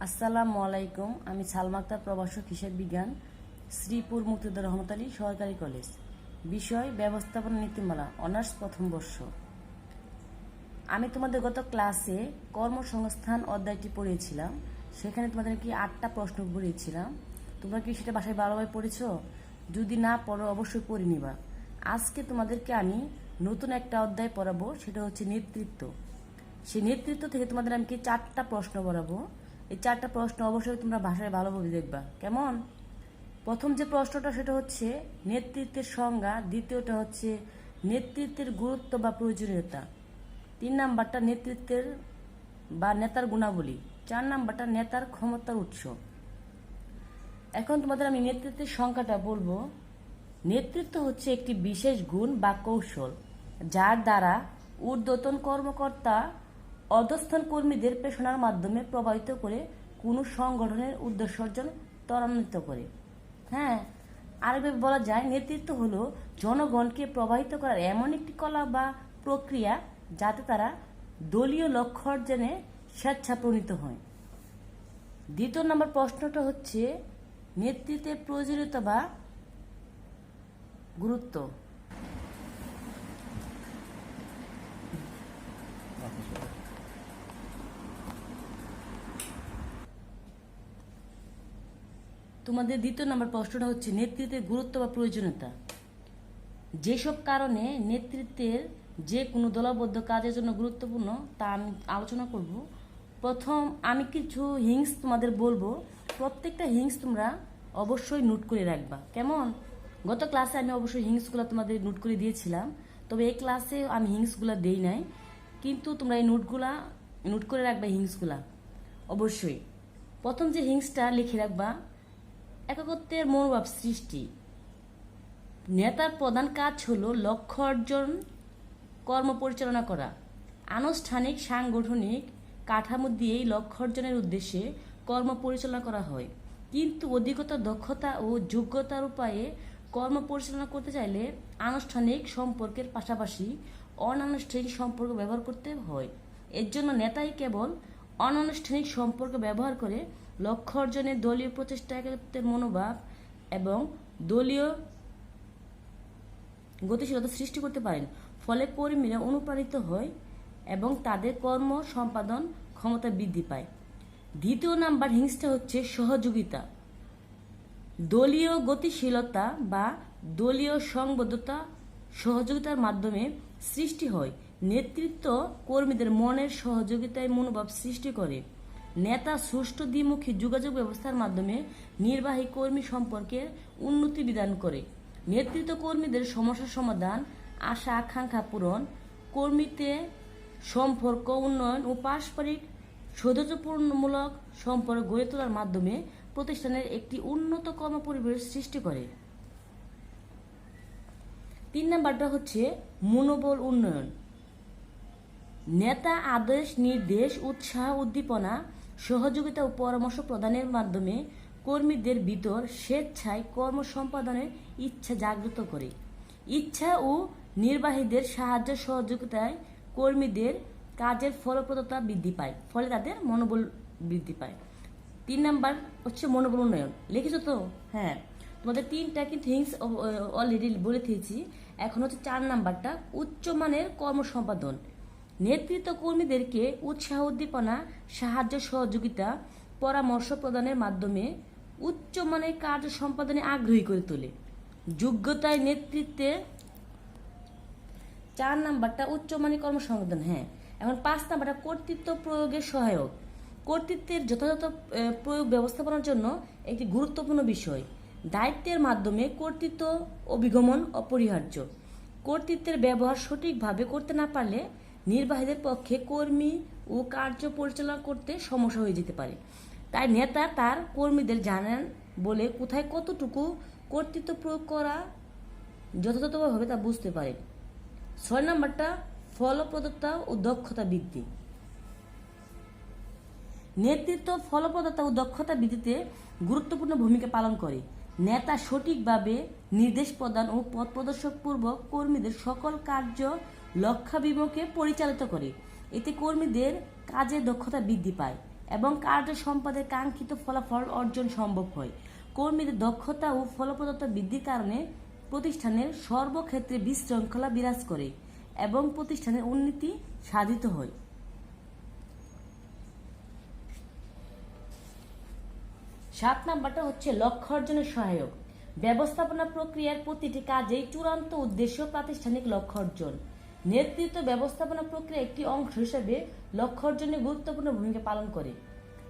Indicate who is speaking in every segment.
Speaker 1: আসসালামু আলাইকুম। আমি সালমা আক্তার, প্রভাষক হিসাব বিজ্ঞান, শ্রীপুর মুক্তিযোদ্ধা রহমত আলী সরকারি কলেজ। বিষয় ব্যবস্থাপনা নীতিমালা, অনার্স প্রথম বর্ষ। আমি তোমাদের গত ক্লাসে কর্মসংস্থান অধ্যায়টি পড়িয়েছিলাম। সেখানে তোমাদের কি 8টা প্রশ্ন পড়িয়েছিলাম। তোমরা কি সেটা বাসায় ভালোভাবে পড়েছো? যদি না পড়ো অবশ্যই পড়ে নিবা। আজকে তোমাদেরকে আমি নতুন একটা অধ্যায় পড়াবো, সেটা হচ্ছে নেতৃত্ব। সেই নেতৃত্ব থেকে তোমাদের আমি কি 4টা প্রশ্ন পড়াবো। এই 4টা প্রশ্ন অবশ্যই তোমরা ভাষায় ভালোভাবে দেখবা। কেমন? প্রথম যে প্রশ্নটা সেটা হচ্ছে নেতৃত্বের সংজ্ঞা, দ্বিতীয়টা হচ্ছে নেতৃত্বের গুরুত্ব বা প্রয়োজনীয়তা, 3 নাম্বারটা নেতৃত্বের বা নেতার গুণাবলী, 4 নাম্বারটা নেতার ক্ষমতার উৎস। এখন তোমাদের আমি নেতৃত্বের সংখ্যাটা বলবো। নেতৃত্ব হচ্ছে একটি বিশেষ গুণ বা কৌশল যার দ্বারা ঊর্ধ্বতন কর্মকর্তা অধস্তন কর্মীদের প্রেরণার মাধ্যমে প্রভাবিত করে কোনো সংগঠনের উদ্দেশ্য অর্জন ত্বরান্বিত করে। হ্যাঁ, আরেকভাবে বলা যায় নেতৃত্ব হলো জনগণকে প্রভাবিত করার এমন একটি কলা বা প্রক্রিয়া যাতে তারা দলীয় লক্ষ্য অর্জনে স্বেচ্ছাপ্রণীত হয়। দ্বিতীয় নম্বর প্রশ্নটা হচ্ছে নেতৃত্বের প্রয়োজনীয়তা বা গুরুত্ব। তোমাদের দ্বিতীয় নম্বর প্রশ্নটা হচ্ছে নেতৃত্বের গুরুত্ব বা প্রয়োজনীয়তা। যেসব কারণে নেতৃত্বের যে কোনো দলবদ্ধ কাজের জন্য গুরুত্বপূর্ণ তা আমি আলোচনা করব। প্রথম আমি কিছু হিংস তোমাদের বলবো। প্রত্যেকটা হিংস তোমরা অবশ্যই নোট করে রাখবা। কেমন? গত ক্লাসে আমি অবশ্যই হিংসগুলো তোমাদের নোট করে দিয়েছিলাম, তবে এই ক্লাসে আমি হিংসগুলো দেই নাই, কিন্তু তোমরা এই নোট করে রাখবা হিংসগুলা অবশ্যই। প্রথম যে হিংসটা লিখে রাখবা, একাকিত্বের মনোভাব সৃষ্টি। নেতার প্রধান কাজ হলো লক্ষ্য অর্জন, কর্ম পরিচালনা করা। আনুষ্ঠানিক সাংগঠনিক কাঠামো দিয়েই লক্ষ্য অর্জনের উদ্দেশ্যে কর্ম পরিচালনা করা হয়, কিন্তু অধিকতর দক্ষতা ও যোগ্যতার উপায়ে কর্ম পরিচালনা করতে চাইলে আনুষ্ঠানিক সম্পর্কের পাশাপাশি অনানুষ্ঠানিক সম্পর্ক ব্যবহার করতে হয়। এর জন্য নেতাই কেবল অনানুষ্ঠানিক সম্পর্ক ব্যবহার করে লক্ষ্য অর্জনে দলীয় প্রচেষ্টা, একাকিত্বের মনোভাব এবং দলীয় গতিশীলতা সৃষ্টি করতে পারেন। ফলে কর্মীরা অনুপ্রাণিত হয় এবং তাদের কর্ম সম্পাদন ক্ষমতা বৃদ্ধি পায়। দ্বিতীয় নাম্বার হিংসটা হচ্ছে সহযোগিতা। দলীয় গতিশীলতা বা দলীয় সংবদ্ধতা সহযোগিতার মাধ্যমে সৃষ্টি হয়। নেতৃত্ব কর্মীদের মনের সহযোগিতায় মনোভাব সৃষ্টি করে। নেতা সুষ্ঠু দ্বিমুখী যোগাযোগ ব্যবস্থার মাধ্যমে নির্বাহী কর্মী সম্পর্কের উন্নতি বিধান করে। নেতৃত্ব কর্মীদের সমস্যা সমাধান, আশা আকাঙ্ক্ষা পূরণ, কর্মীতে সম্পর্ক উন্নয়ন ও পারস্পরিক সৌহার্দ্যপূর্ণমূলক সম্পর্ক গড়ে তোলার মাধ্যমে প্রতিষ্ঠানের একটি উন্নত কর্মপরিবেশ সৃষ্টি করে। 3 নাম্বারটা হচ্ছে মনোবল উন্নয়ন। নেতা আদেশ, নির্দেশ, উৎসাহ, উদ্দীপনা, সহযোগিতা ও পরামর্শ প্রদানের মাধ্যমে কর্মীদের ভিতর স্বেচ্ছায় কর্ম সম্পাদনের ইচ্ছা জাগ্রত করে। ইচ্ছা ও নির্বাহীদের সাহায্য সহযোগিতায় কর্মীদের কাজের ফলপ্রদতা বৃদ্ধি পায়, ফলে তাদের মনোবল বৃদ্ধি পায়। 3 নাম্বার হচ্ছে মনোবল উন্নয়ন। লিখেছো তো? হ্যাঁ, তোমাদের 3টা কিন্তু হিংস অলরেডি বলে দিয়েছি। এখন হচ্ছে 4 নাম্বারটা উচ্চমানের কর্ম সম্পাদন। নেতৃত্ব কর্মীদেরকে উৎসাহ, উদ্দীপনা, সাহায্য সহযোগিতা, পরামর্শ প্রদানের মাধ্যমে উচ্চমানের কার্য সম্পাদনে আগ্রহী করে তোলে। যোগ্যতায় নেতৃত্বে 4 নাম্বারটা উচ্চমানের কর্ম সম্পাদন। হ্যাঁ, এখন 5 নাম্বারটা কর্তৃত্ব প্রয়োগের সহায়ক। কর্তৃত্বের যথাযথ প্রয়োগ ব্যবস্থাপনার জন্য একটি গুরুত্বপূর্ণ বিষয়। দায়িত্বের মাধ্যমে কর্তৃত্ব অভিগমন অপরিহার্য। কর্তৃত্বের ব্যবহার সঠিকভাবে করতে না পারলে নির্বাহীদের পক্ষে কর্মী ও কার্য পরিচালনা করতে সমস্যা হয়ে যেতে পারে। তাই নেতা তার কর্মীদের জানেন বলে কোথায় কতটুকু কর্তৃত্ব প্রয়োগ করা যথাযথভাবে তা বুঝতে পারে। 6 নাম্বারটা ফলপ্রদতা ও দক্ষতা বৃদ্ধি। নেতৃত্ব ফলপ্রদতা ও দক্ষতা বৃদ্ধিতে গুরুত্বপূর্ণ ভূমিকা পালন করে। নেতা সঠিকভাবে নির্দেশ প্রদান ও পথ প্রদর্শক পূর্বক কর্মীদের সকল কার্য লক্ষ্যাভিমুখে পরিচালিত করে। এতে কর্মীদের কাজের দক্ষতা বৃদ্ধি পায়। এবং কার্য সম্পাদের কাঙ্ক্ষিত ফলাফল অর্জন সম্ভব হয়। কর্মীদের দক্ষতা ও ফলপ্রদতা বৃদ্ধির কারণে প্রতিষ্ঠানের সর্বক্ষেত্রে বিশৃঙ্খলা বিরাজ করে এবং প্রতিষ্ঠানের উন্নতি সাধিত হয়। 7 নাম্বারটা হচ্ছে লক্ষ্য অর্জনের সহায়ক। ব্যবস্থাপনা প্রক্রিয়ার প্রতিটি কাজেই চূড়ান্ত উদ্দেশ্য প্রাতিষ্ঠানিক লক্ষ্য অর্জন। নেতৃত্ব ব্যবস্থাপনা প্রক্রিয়া একটি অংশ হিসেবে লক্ষ্য অর্জনে গুরুত্বপূর্ণ ভূমিকা পালন করে।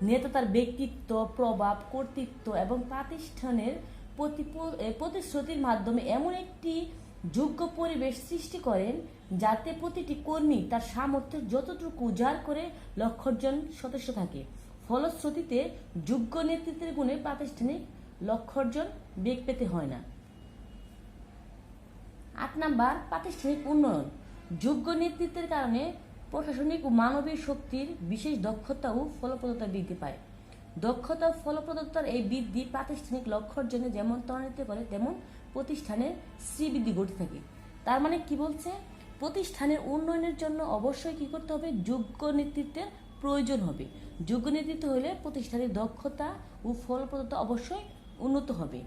Speaker 1: নেতা তার ব্যক্তিত্ব, প্রভাব, কর্তৃত্ব এবং প্রতিষ্ঠানের প্রতিশ্রুতির মাধ্যমে এমন একটি যোগ্য পরিবেশ সৃষ্টি করেন যাতে প্রতিটি কর্মী তার সামর্থ্য যতটুকু উজাড় করে লক্ষ্য অর্জন সচেষ্ট থাকে। ফলশ্রুতিতে যোগ্য নেতৃত্বের গুণে প্রাতিষ্ঠানিক লক্ষ্য অর্জন বেগ পেতে হয় না। 8 নাম্বার প্রাতিষ্ঠানিক উন্নয়ন। যোগ্য নেতৃত্বের কারণে প্রশাসনিক ও মানবিক শক্তির বিশেষ দক্ষতা ও ফলপ্রদতা বৃদ্ধি পায়। দক্ষতা ও ফলপ্রদতার এই বৃদ্ধি প্রাতিষ্ঠানিক লক্ষ্য অর্জনে যেমন ত্বরান্বিত করে তেমন প্রতিষ্ঠানের শ্রীবৃদ্ধি ঘটে থাকে। তার মানে কি বলছে, প্রতিষ্ঠানের উন্নয়নের জন্য অবশ্যই কি করতে হবে, যোগ্য নেতৃত্বের প্রয়োজন হবে। যোগ্য নেতৃত্ব হলে প্রতিষ্ঠানের দক্ষতা ও ফলপ্রদতা অবশ্যই উন্নত হবে।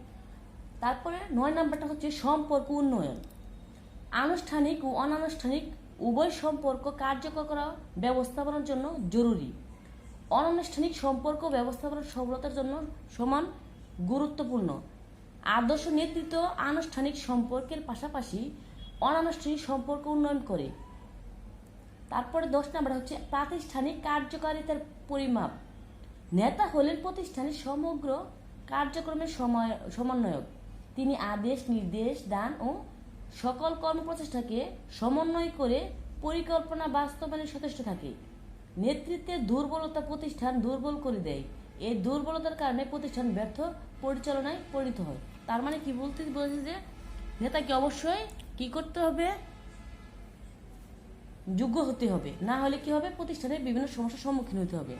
Speaker 1: তারপরে 9 নাম্বারটা হচ্ছে সম্পর্ক উন্নয়ন। আনুষ্ঠানিক ও অনানুষ্ঠানিক উভয় সম্পর্ক কার্যকর করা ব্যবস্থাপনার জন্য জরুরি। অনানুষ্ঠানিক সম্পর্ক ব্যবস্থাপনার সফলতার জন্য সমান গুরুত্বপূর্ণ। আদর্শ নেতৃত্ব আনুষ্ঠানিক সম্পর্কের পাশাপাশি অনানুষ্ঠানিক সম্পর্ক উন্নয়ন করে। তারপরে 10 নাম্বার হচ্ছে প্রাতিষ্ঠানিক কার্যকারিতার পরিমাপ। নেতা হলেন প্রতিষ্ঠানের সমগ্র কার্যক্রমের সমন্বয়ক। তিনি আদেশ, নির্দেশ দান ও সকল কর্মপ্রচেষ্টাকে সমন্বয় করে পরিকল্পনা বাস্তবায়নে সচেষ্ট থাকে। নেতৃত্বের দুর্বলতা প্রতিষ্ঠান দুর্বল করে দেয়। এই দুর্বলতার কারণে প্রতিষ্ঠান ব্যর্থ পরিচালনায় পরিণত হয়। তার মানে কি বলছে যে নেতাকে অবশ্যই কি করতে হবে, যোগ্য হতে হবে, না হলে কি হবে, প্রতিষ্ঠানের বিভিন্ন সমস্যার সম্মুখীন হতে হবে।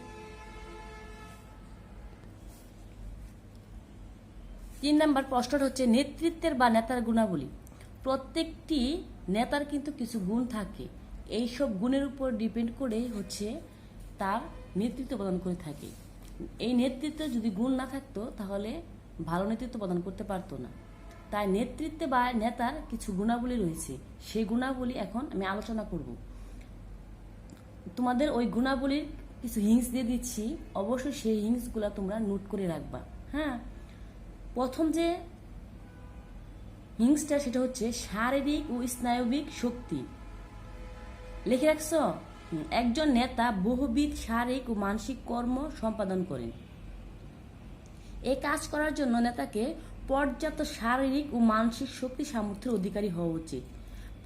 Speaker 1: 3 নাম্বার প্রশ্নটা হচ্ছে নেতৃত্বের বা নেতার গুণাবলী। প্রত্যেকটি নেতার কিন্তু কিছু গুণ থাকে, এই সব গুণের উপর ডিপেন্ড করে হচ্ছে তার নেতৃত্ব প্রদান করে থাকে। এই নেতৃত্বে যদি গুণ না থাকতো তাহলে ভালো নেতৃত্ব প্রদান করতে পারতো না। তাই নেতৃত্বে বা নেতার কিছু গুণাবলী রয়েছে, সেই গুণাবলী এখন আমি আলোচনা করব। তোমাদের ওই গুণাবলীর কিছু হিংস দিয়ে দিচ্ছি, অবশ্যই সেই হিংসগুলা তোমরা নোট করে রাখবা। হ্যাঁ, প্রথম যে হিংসটা সেটা হচ্ছে শারীরিক ও স্নায়বিক শক্তি। লিখে রাখছ? একজন নেতা বহুবিধ শারীরিক ও মানসিক কর্ম সম্পাদন করেন। এই কাজ করার জন্য নেতাকে পর্যাপ্ত শারীরিক ও মানসিক শক্তি সামর্থ্যের অধিকারী হওয়া উচিত।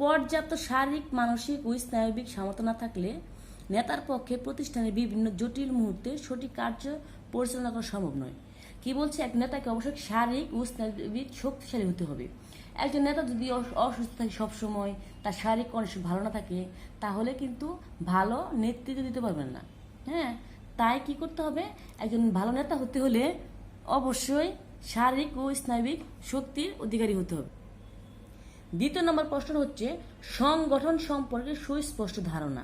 Speaker 1: পর্যাপ্ত শারীরিক, মানসিক ও স্নায়বিক সামর্থ্য না থাকলে নেতার পক্ষে প্রতিষ্ঠানের বিভিন্ন জটিল মুহূর্তে সঠিক কার্য পরিচালনা করা সম্ভব নয়। কি বলছে, এক নেতাকে অবশ্যই শারীরিক ও স্নায়বিক শক্তিশালী হতে হবে। একজন নেতা যদি অসুস্থ থাকে সবসময়, তার শারীরিক কন্ডিশন ভালো না থাকে, তাহলে কিন্তু ভালো নেতৃত্ব দিতে পারবেন না। হ্যাঁ, তাই কি করতে হবে, একজন ভালো নেতা হতে হলে অবশ্যই শারীরিক ও স্নায়বিক শক্তির অধিকারী হতে হবে। 2 নম্বর প্রশ্ন হচ্ছে সংগঠন সম্পর্কে সুস্পষ্ট ধারণা।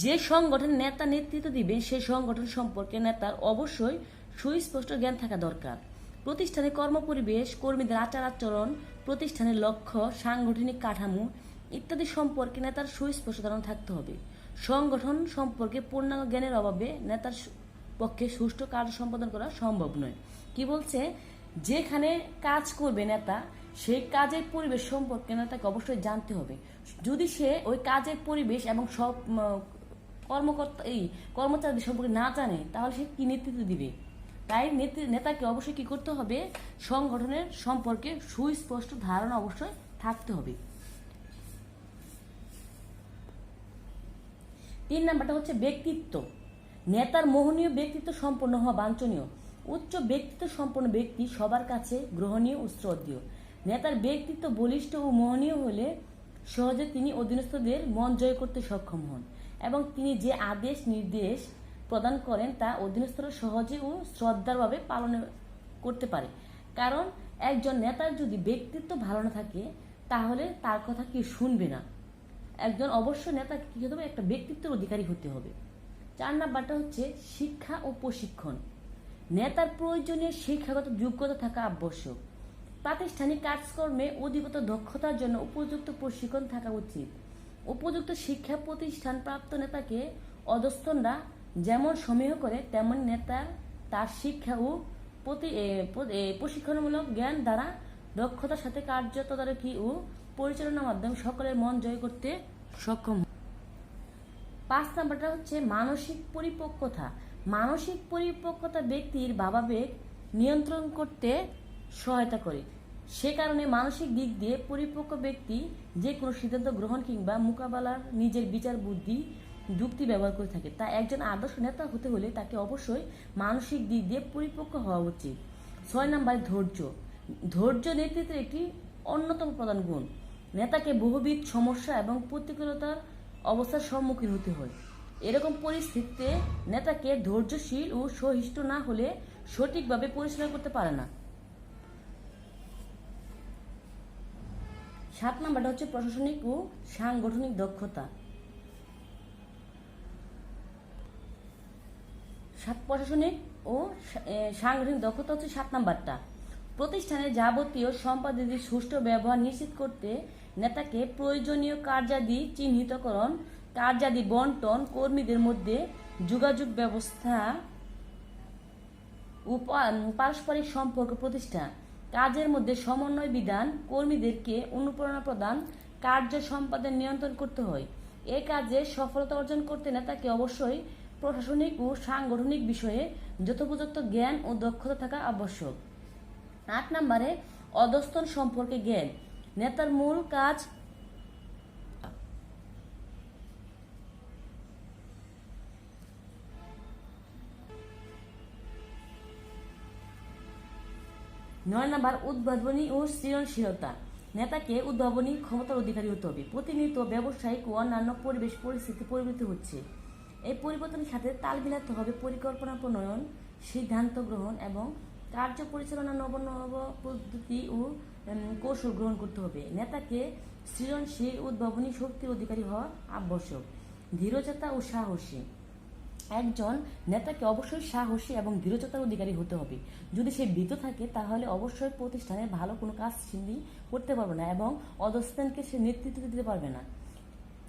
Speaker 1: যে সংগঠন নেতা নেতৃত্ব দিবেন সেই সংগঠন সম্পর্কে নেতার অবশ্যই সুস্পষ্ট জ্ঞান থাকা দরকার। প্রতিষ্ঠানের কর্মপরিবেশ, কর্মীদের আচার আচরণ, প্রতিষ্ঠানের লক্ষ্য, সাংগঠনিক কাঠামো ইত্যাদি সম্পর্কে নেতার সুস্পষ্ট ধারণা থাকতে হবে। সংগঠন সম্পর্কে পূর্ণাঙ্গ জ্ঞানের অভাবে নেতার পক্ষে সুষ্ঠু কার্য সম্পাদন করা সম্ভব নয়। কি বলছে, যেখানে কাজ করবে নেতা, সেই কাজের পরিবেশ সম্পর্কে নেতাকে অবশ্যই জানতে হবে। যদি সে ওই কাজের পরিবেশ এবং সব কর্মচারীদের সম্পর্কে না জানে, তাহলে সে কি নেতৃত্ব দিবে? তাই নেতাকে অবশ্যই কি করতে হবে, সংগঠনের সম্পর্কে সুস্পষ্ট ধারণা অবশ্যই থাকতে হবে। 3 নাম্বারটা হচ্ছে ব্যক্তিত্ব। নেতার মোহনীয় ব্যক্তিত্ব সম্পন্ন হওয়া বাঞ্ছনীয়। উচ্চ ব্যক্তিত্ব সম্পন্ন ব্যক্তি সবার কাছে গ্রহণীয় ও শ্রদ্ধেয়। নেতার ব্যক্তিত্ব বলিষ্ঠ ও মোহনীয় হলে সহজে তিনি অধীনস্থদের মন জয় করতে সক্ষম হন এবং তিনি যে আদেশ নির্দেশ প্রদান করেন তা অধীনস্থরা সহজে ও শ্রদ্ধারভাবে পালন করতে পারে। কারণ একজন নেতার যদি ব্যক্তিত্ব ভালো না থাকে তাহলে তার কথা কেউ শুনবে না। একজন অবশ্য নেতা কি হতে হবে, একটা ব্যক্তিত্বের অধিকারী হতে হবে। 4 নাম্বারটা হচ্ছে শিক্ষা ও প্রশিক্ষণ। নেতার প্রয়োজনীয় শিক্ষাগত যোগ্যতা থাকা আবশ্যক। প্রাতিষ্ঠানিক কাজকর্মে অধিগত দক্ষতার জন্য উপযুক্ত প্রশিক্ষণ থাকা উচিত। উপযুক্ত শিক্ষা প্রতিষ্ঠান প্রাপ্ত নেতাকে অধস্তনরা যেমন সমীহ করে, তেমন নেতা তার শিক্ষা ও প্রশিক্ষণমূলক জ্ঞান দ্বারা দক্ষতার সাথে কার্য তদারকি ও পরিচালনার মাধ্যমে সকলের মন জয় করতে সক্ষম। 5 নাম্বারটা হচ্ছে মানসিক পরিপক্কতা। মানসিক পরিপক্কতা ব্যক্তির ভাবাবেগ নিয়ন্ত্রণ করতে সহায়তা করে। সে কারণে মানসিক দিক দিয়ে পরিপক্ক ব্যক্তি যে কোনো সিদ্ধান্ত গ্রহণ কিংবা মোকাবেলার নিজের বিচার বুদ্ধি যুক্তি ব্যবহার করে থাকে। তা একজন আদর্শ নেতা হতে হলে তাকে অবশ্যই মানসিক দিক দিয়ে পরিপক্ক হওয়া উচিত। 6 নাম্বার ধৈর্য। ধৈর্য নেতৃত্বের একটি অন্যতম প্রধান গুণ। নেতাকে বহুবিধ সমস্যা এবং প্রতিকূলতার অবস্থার সম্মুখীন হতে হয়। এরকম পরিস্থিতিতে নেতাকে ধৈর্যশীল ও সহিষ্ণু না হলে সঠিকভাবে পরিচালনা করতে পারে না। 7 নাম্বারটা হচ্ছে প্রশাসনিক ও সাংগঠনিক দক্ষতা। প্রশাসনিক ও সাংগঠনিক দক্ষতা হচ্ছে 7 নাম্বারটা। প্রতিষ্ঠানের যাবতীয় সম্পাদিত সুষ্ঠু ব্যবহার নিশ্চিত করতে নেতাকে প্রয়োজনীয় কার্যাদি চিহ্নিতকরণ, কার্যাদি বন্টন, কর্মীদের মধ্যে যোগাযোগ ব্যবস্থা ও পারস্পরিক সম্পর্ক প্রতিষ্ঠা, কাজের মধ্যে সমন্বয় বিধান, কর্মীদেরকে অনুপ্রেরণা প্রদান, কার্য সম্পাদন নিয়ন্ত্রণ করতে হয়। এ কাজে সফলতা অর্জন করতে নেতাকে অবশ্যই প্রশাসনিক ও সাংগঠনিক বিষয়ে যথোপযুক্ত জ্ঞান ও দক্ষতা থাকা আবশ্যক। 8 নম্বরে অধস্তন সম্পর্কে জ্ঞান। নেতার মূল কাজ নয় নম্বর উদ্ভাবনী ও সৃজনশীলতা। নেতাকে উদ্ভাবনী ক্ষমতার অধিকারী হতে হবে। প্রতিনিয়ত ব্যবসায়িক ও অন্যান্য পরিবেশ পরিস্থিতি পরিবর্তিত হচ্ছে। এই পরিবর্তনের সাথে তাল মিলাতে হবে পরিকল্পনা প্রণয়ন, সিদ্ধান্ত গ্রহণ এবং কার্য পরিচালনা নব নব পদ্ধতি ও কৌশল গ্রহণ করতে হবে। নেতাকে সৃজনশীল উদ্ভাবনী শক্তির অধিকারী হওয়া আবশ্যক। ধীরচেতা ও সাহসী। একজন নেতাকে অবশ্যই সাহসী এবং ধীরচেতার অধিকারী হতে হবে। যদি সে ভীত থাকে তাহলে অবশ্যই প্রতিষ্ঠানে ভালো কোনো কাজ তিনি করতে পারবে না এবং অধস্তনকে সে নেতৃত্ব দিতে পারবে না।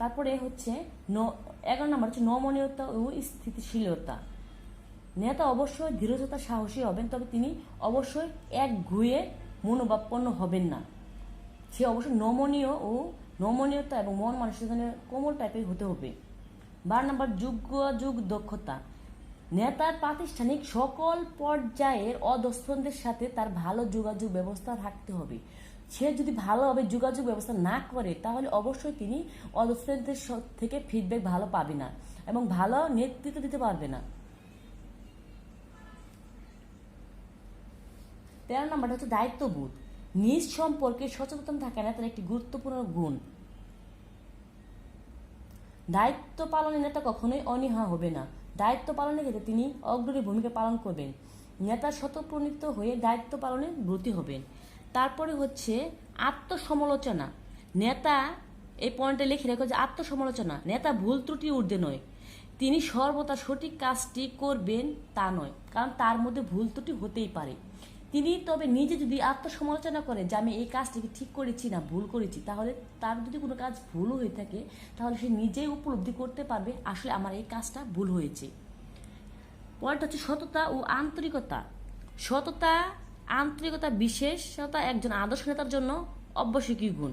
Speaker 1: তারপরে হচ্ছে 11 নম্বর হচ্ছে নমনীয়তা ও স্থিতিশীলতা। নেতা অবশ্যই ধীরচেতা সাহসী হবেন, তবে তিনি অবশ্যই একগুঁয়ে মনোভাবাপন্ন হবেন না। সে অবশ্যই নমনীয়তা এবং মন মানসিকতার কোমল টাইপের হতে হবে। 12 নম্বর যোগাযোগ দক্ষতা। নেতার প্রাতিষ্ঠানিক সকল পর্যায়ের অধস্তনদের সাথে তার ভালো যোগাযোগ ব্যবস্থা রাখতে হবে। সে যদি ভালোভাবে যোগাযোগ ব্যবস্থা না করে তাহলে অবশ্যই তিনি অধস্তনদের থেকে ফিডব্যাক ভালো পাবে না এবং ভালো নেতৃত্ব দিতে পারবে না। 13 নম্বরটা হচ্ছে দায়িত্ববোধ। নিজ সম্পর্কে সচেতন থাকা নেতার একটি গুরুত্বপূর্ণ গুণ। দায়িত্ব পালনে নেতা কখনোই অনীহা হবে না। দায়িত্ব পালনের ক্ষেত্রে তিনি অগ্রণী ভূমিকা পালন করবেন। নেতা স্বতঃপ্রণীত হয়ে দায়িত্ব পালনে ব্রতী হবেন। তারপরে হচ্ছে আত্মসমালোচনা। নেতা এই পয়েন্টে লিখে রাখো যে আত্মসমালোচনা। নেতা ভুল ত্রুটি ঊর্ধ্বে নয়, তিনি সর্বদা সঠিক কাজটি করবেন তা নয়, কারণ তার মধ্যে ভুল ত্রুটি হতেই পারে। তিনি তবে নিজে যদি আত্মসমালোচনা করে যে আমি এই কাজটিকে ঠিক করেছি না ভুল করেছি, তাহলে তার যদি কোনো কাজ ভুল হয়ে থাকে তাহলে সে নিজেই উপলব্ধি করতে পারবে আসলে আমার এই কাজটা ভুল হয়েছে। পয়েন্ট হচ্ছে সততা ও আন্তরিকতা। সততা আন্তরিকতা বিশেষতা একজন আদর্শ নেতার জন্য আবশ্যকীয় গুণ।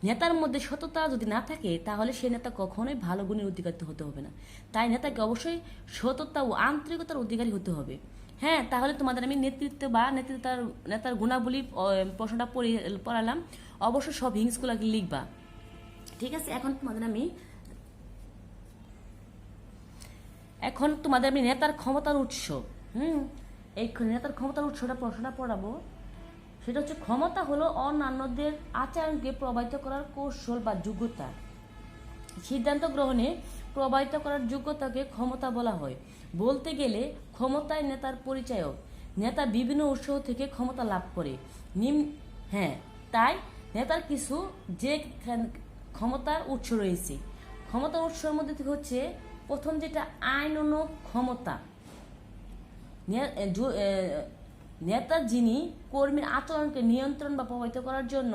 Speaker 1: নেতার মধ্যে সততা যদি না থাকে তাহলে সে নেতা কখনোই ভালো গুণের অধিকারী হতে হবে না। তাই নেতাকে অবশ্যই সততা ও আন্তরিকতার অধিকারী হতে হবে। হ্যাঁ, তাহলে তোমাদের আমি নেতৃত্ব বা নেতার গুণাবলী প্রশ্নটা পড়ালাম। অবশ্যই সব হিংসগুলো লিখবা, ঠিক আছে? এখন তোমাদের আমি নেতার ক্ষমতার উৎস, এই নেতার ক্ষমতার উৎসটা প্রশ্নটা পড়াবো। সেটা হচ্ছে ক্ষমতা হলো অন্যান্যদের আচরণকে প্রভাবিত করার কৌশল বা যোগ্যতা। সিদ্ধান্ত গ্রহণে প্রভাবিত করার যোগ্যতাকে ক্ষমতা বলা হয়। বলতে গেলে ক্ষমতায় নেতার পরিচয়ক। নেতা বিভিন্ন উৎস থেকে ক্ষমতা লাভ করে। তাই নেতার কিছু যে ক্ষমতার উৎস রয়েছে। ক্ষমতার উৎসের মধ্যে হচ্ছে প্রথম যেটা আইনানুগ ক্ষমতা। নেতা যিনি কর্মীর আচরণকে নিয়ন্ত্রণ বা প্রভাবিত করার জন্য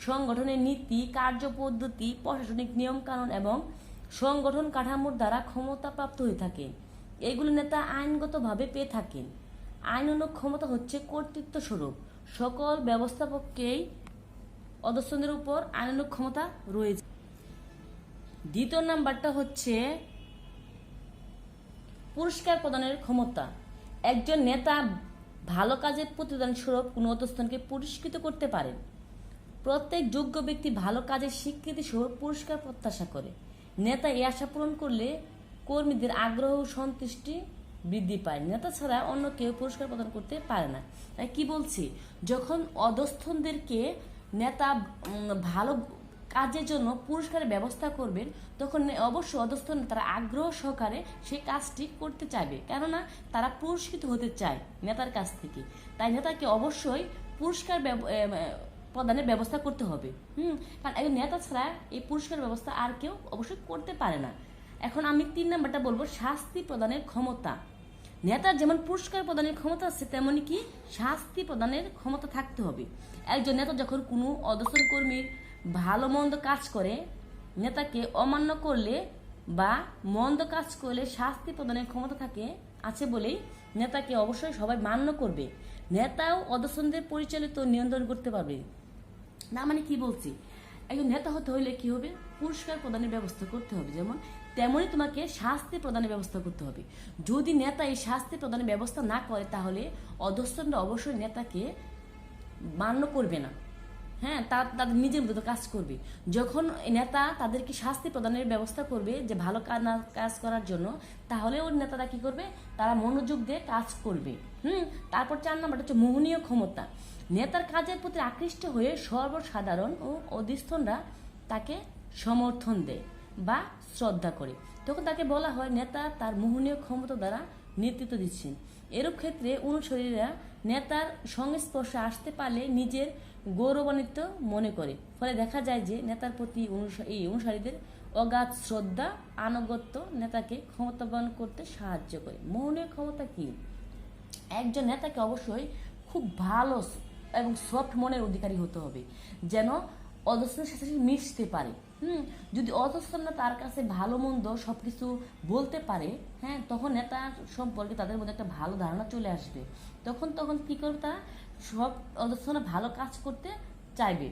Speaker 1: সংগঠনের নীতি, কার্যপদ্ধতি, প্রশাসনিক নিয়মকানুন এবং সংগঠন কাঠামোর দ্বারা ক্ষমতাপ্রাপ্ত হয়ে থাকেন। এগুলো নেতা আইনগতভাবে পেয়ে থাকেন। আইনানুগ ক্ষমতা হচ্ছে কর্তৃত্ব স্বরূপ সকল ব্যবস্থাপককেই অধস্তনদের উপর আইনানুগ ক্ষমতা রয়েছে। দ্বিতীয় নাম্বারটা হচ্ছে পুরস্কার প্রদানের ক্ষমতা। একজন নেতা ভালো কাজের প্রতিদান স্বরূপ কোনো অধস্তনকে পুরস্কৃত করতে পারেন। প্রত্যেক যোগ্য ব্যক্তি ভালো কাজের স্বীকৃতি স্বরূপ পুরস্কার প্রত্যাশা করে। নেতা এই আশা পূরণ করলে কর্মীদের আগ্রহ ও সন্তুষ্টি বৃদ্ধি পায়। নেতা ছাড়া অন্য কেউ পুরস্কার প্রদান করতে পারে না। তাই কি বলছি, যখন অধস্তনদেরকে নেতা ভালো কাজের জন্য পুরস্কারের ব্যবস্থা করবেন, তখন অবশ্যই অধস্তন তারা আগ্রহ সহকারে সেই কাজটি করতে চাইবে, কেননা তারা পুরস্কৃত হতে চায় নেতার কাছ থেকে। তাই নেতাকে অবশ্যই পুরস্কার প্রদানের ব্যবস্থা করতে হবে। কারণ একজন নেতা ছাড়া এই পুরস্কার ব্যবস্থা আর কেউ অবশ্যই করতে পারে না। এখন আমি 3 নাম্বারটা বলবো, শাস্তি প্রদানের ক্ষমতা। নেতার যেমন পুরস্কার প্রদানের ক্ষমতা আছে, তেমনি কি শাস্তি প্রদানের ক্ষমতা থাকতে হবে। একজন নেতা যখন কোনো অধস্তন কর্মীর ভালো মন্দ কাজ করে, নেতাকে অমান্য করলে বা মন্দ কাজ করলে শাস্তি প্রদানের ক্ষমতা আছে বলেই নেতাকে অবশ্যই সবাই মান্য করবে। নেতাও অধস্তনদের পরিচালিত নিয়ন্ত্রণ করতে পারবে না। মানে কি বলছি, একজন নেতা হতে হইলে কি হবে, পুরস্কার প্রদানের ব্যবস্থা করতে হবে, যেমন তেমনই তোমাকে শাস্তি প্রদানের ব্যবস্থা করতে হবে। যদি নেতা এই শাস্তি প্রদানের ব্যবস্থা না করে, তাহলে অধস্তনরা অবশ্যই নেতাকে মান্য করবে না। হ্যাঁ, তাদের নিজের মতো কাজ করবে। যখন নেতা তাদেরকে শাস্তি প্রদানের ব্যবস্থা করবে যে ভালো কাজ করার জন্য, তাহলে ওর নেতারা কি করবে, তারা মনোযোগ দিয়ে কাজ করবে। তারপর 4 নাম্বারটা হচ্ছে মোহনীয় ক্ষমতা। নেতার কাজের প্রতি আকৃষ্ট হয়ে সর্বসাধারণ ও অধস্তনরা তাকে সমর্থন দেয় বা শ্রদ্ধা করে। তখন তাকে বলা হয় নেতা তার মোহনীয় ক্ষমতা দ্বারা নেতৃত্ব দিচ্ছেন। এরূপ ক্ষেত্রে অনুসারীরা নেতার সংস্পর্শে আসতে পারলে নিজের গৌরবান্বিত মনে করে। ফলে দেখা যায় যে নেতার প্রতি এই অনুসারীদের অগাধ শ্রদ্ধা, আনুগত্য নেতাকে ক্ষমতাবান করতে সাহায্য করে। মোহনীয় ক্ষমতা কি? একজন নেতাকে অবশ্যই খুব ভালো এবং সফট মনের অধিকারী হতে হবে, যেন অধস্তনের সাথে মিশতে পারে। যদি অধস্তনরা তার কাছে ভালো মন্দ সবকিছু বলতে পারে, হ্যাঁ, তখন নেতা সম্পর্কে তাদের মধ্যে একটা ভালো ধারণা চলে আসবে। তখন কি করবে, তারা সব অধস্তনরা ভালো কাজ করতে চাইবে।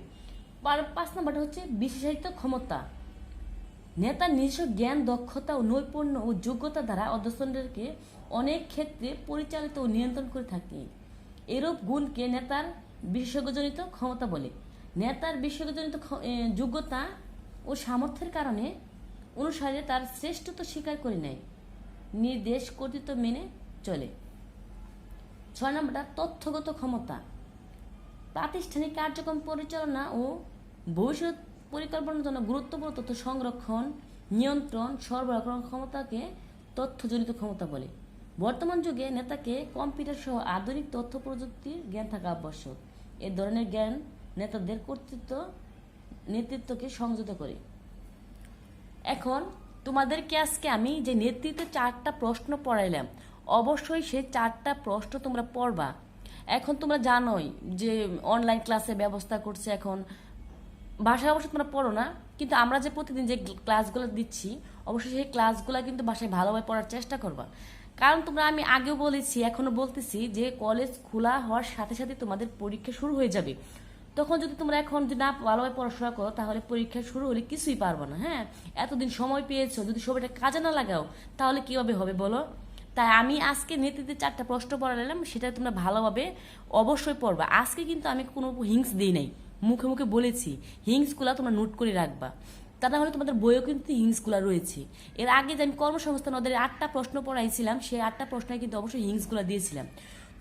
Speaker 1: 5 নাম্বারটা হচ্ছে বিশেষায়িত ক্ষমতা। নেতার নিজস্ব জ্ঞান, দক্ষতা ও নৈপুণ্য ও যোগ্যতা দ্বারা অধস্তনদেরকে অনেক ক্ষেত্রে পরিচালিত ও নিয়ন্ত্রণ করে থাকে। এরূপ গুণকে নেতার বিশেষজ্ঞজনিত ক্ষমতা বলে। নেতার বিশেষজ্ঞজনিত যোগ্যতা ও সামর্থ্যের কারণে অনুসারে তার শ্রেষ্ঠত্ব স্বীকার করে নেয়, নির্দেশ কর্তৃত্ব মেনে চলে। 6 নম্বরটা তথ্যগত ক্ষমতা। প্রাতিষ্ঠানিক কার্যক্রম পরিচালনা ও ভবিষ্যৎ পরিকল্পনার জন্য গুরুত্বপূর্ণ তথ্য সংরক্ষণ, নিয়ন্ত্রণ, সরবরাহ করার ক্ষমতাকে তথ্যজনিত ক্ষমতা বলে। বর্তমান যুগে নেতাকে কম্পিউটার সহ আধুনিক তথ্য প্রযুক্তির জ্ঞান থাকা আবশ্যক। এ ধরনের জ্ঞান নেতাদের নেতৃত্বকে সংযত করে। এখন তোমাদেরকে আজকে আমি যে নেতৃত্বে 4টা প্রশ্ন পড়াইলাম, অবশ্যই সেই 4টা প্রশ্ন তোমরা পড়বা। এখন তোমরা জানোই যে অনলাইন ক্লাসের ব্যবস্থা করছে, এখন বাসায় অবশ্যই তোমরা পড়ো না, কিন্তু আমরা যে প্রতিদিন যে ক্লাসগুলো দিচ্ছি, অবশ্যই সেই ক্লাসগুলো কিন্তু বাসায় ভালোভাবে পড়ার চেষ্টা করবা। কারণ তোমরা, আমি আগেও বলেছি, এখনো বলতেছি, যে কলেজ খোলা হওয়ার সাথে সাথে তোমাদের পরীক্ষা শুরু হয়ে যাবে। তখন যদি তোমরা এখন যদি না ভালোভাবে পড়াশোনা করো, তাহলে পরীক্ষা শুরু হলে কিছুই পারবে না। হ্যাঁ, এতদিন সময় পেয়েছো, যদি সময়টা কাজে না লাগাও, তাহলে কিভাবে হবে বলো? তাই আমি আজকে নেতৃত্বে 4টা প্রশ্ন পড়ালাম, সেটা তোমরা ভালোভাবে অবশ্যই পড়বা। আজকে কিন্তু আমি কোনো হিংস দিই নাই, মুখে মুখে বলেছি। হিংসগুলা তোমরা নোট করে রাখবা, তা না হলে তোমাদের বইও কিন্তু হিংসগুলা রয়েছে। এর আগে যে আমি কর্মসংস্থান ওদের 8টা প্রশ্ন পড়াইছিলাম, সেই 8টা প্রশ্নে কিন্তু অবশ্যই হিংসগুলা দিয়েছিলাম।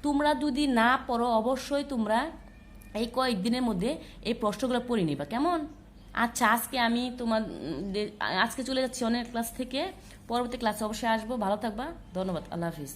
Speaker 1: তোমরা যদি না পড়ো, অবশ্যই তোমরা এই কয়েকদিনের মধ্যে এই প্রশ্নগুলো পড়ে নিবা, কেমন? আচ্ছা, আজকে চলে যাচ্ছি অনেক ক্লাস থেকে, পরবর্তী ক্লাসে অবশ্যই আসবো। ভালো থাকবা, ধন্যবাদ, আল্লাহ হাফিজ।